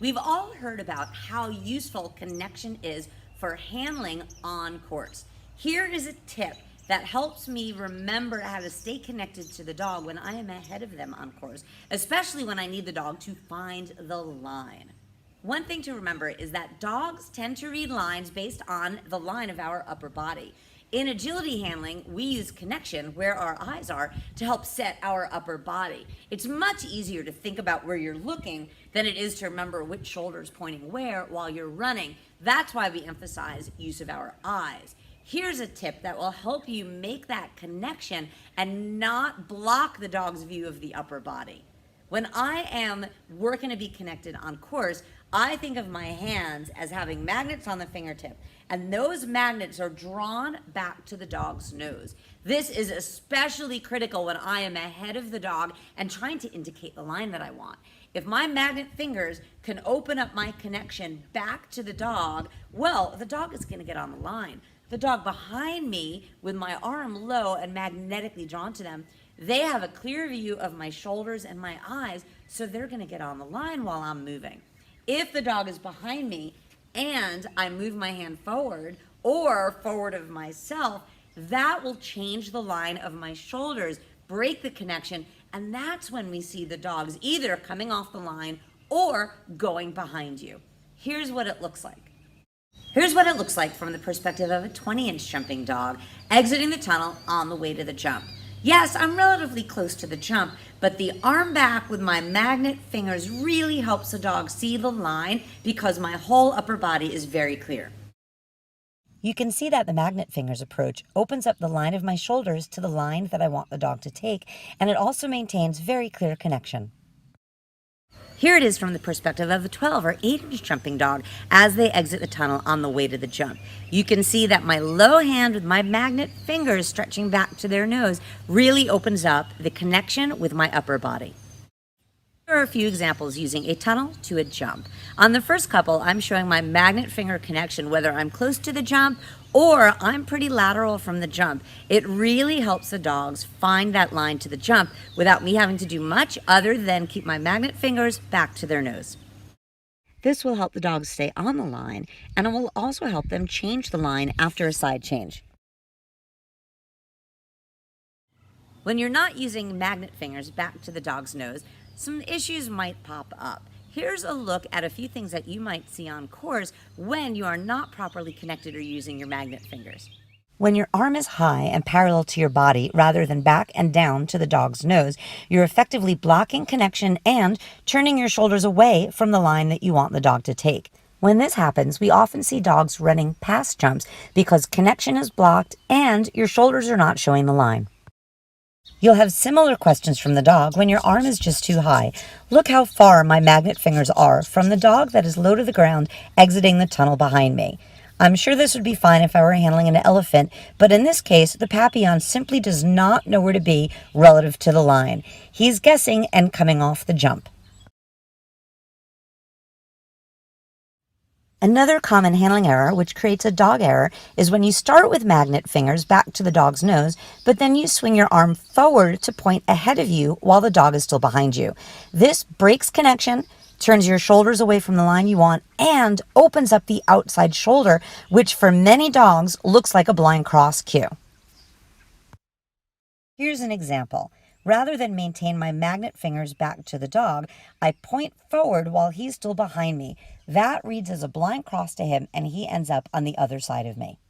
We've all heard about how useful connection is for handling on course. Here is a tip that helps me remember how to stay connected to the dog when I am ahead of them on course, especially when I need the dog to find the line. One thing to remember is that dogs tend to read lines based on the line of our upper body. In agility handling, we use connection where our eyes are to help set our upper body. It's much easier to think about where you're looking than it is to remember which shoulder is pointing where while you're running. That's why we emphasize use of our eyes. Here's a tip that will help you make that connection and not block the dog's view of the upper body. When I am working to be connected on course, I think of my hands as having magnets on the fingertip, and those magnets are drawn back to the dog's nose. This is especially critical when I am ahead of the dog and trying to indicate the line that I want. If my magnet fingers can open up my connection back to the dog, well, the dog is going to get on the line. The dog behind me, with my arm low and magnetically drawn to them, they have a clear view of my shoulders and my eyes, so they're going to get on the line while I'm moving. If the dog is behind me and I move my hand forward or forward of myself, that will change the line of my shoulders, break the connection, and that's when we see the dogs either coming off the line or going behind you. Here's what it looks like. Here's what it looks like from the perspective of a 20-inch jumping dog exiting the tunnel on the way to the jump. Yes, I'm relatively close to the jump, but the arm back with my magnet fingers really helps the dog see the line because my whole upper body is very clear. You can see that the magnet fingers approach opens up the line of my shoulders to the line that I want the dog to take, and it also maintains very clear connection. Here it is from the perspective of a 12 or 8-inch jumping dog as they exit the tunnel on the way to the jump. You can see that my low hand with my magnet fingers stretching back to their nose really opens up the connection with my upper body. Here are a few examples using a tunnel to a jump. On the first couple, I'm showing my magnet finger connection whether I'm close to the jump or I'm pretty lateral from the jump. It really helps the dogs find that line to the jump without me having to do much other than keep my magnet fingers back to their nose. This will help the dogs stay on the line, and it will also help them change the line after a side change. When you're not using magnet fingers back to the dog's nose, some issues might pop up. Here's a look at a few things that you might see on course when you are not properly connected or using your magnet fingers. When your arm is high and parallel to your body rather than back and down to the dog's nose, you're effectively blocking connection and turning your shoulders away from the line that you want the dog to take. When this happens, we often see dogs running past jumps because connection is blocked and your shoulders are not showing the line. You'll have similar questions from the dog when your arm is just too high. Look how far my magnet fingers are from the dog that is low to the ground exiting the tunnel behind me. I'm sure this would be fine if I were handling an elephant, but in this case, the Papillon simply does not know where to be relative to the line. He's guessing and coming off the jump. Another common handling error, which creates a dog error, is when you start with magnet fingers back to the dog's nose, but then you swing your arm forward to point ahead of you while the dog is still behind you. This breaks connection, turns your shoulders away from the line you want, and opens up the outside shoulder, which for many dogs looks like a blind cross cue. Here's an example. Rather than maintain my magnet fingers back to the dog, I point forward while he's still behind me. That reads as a blind cross to him, and he ends up on the other side of me.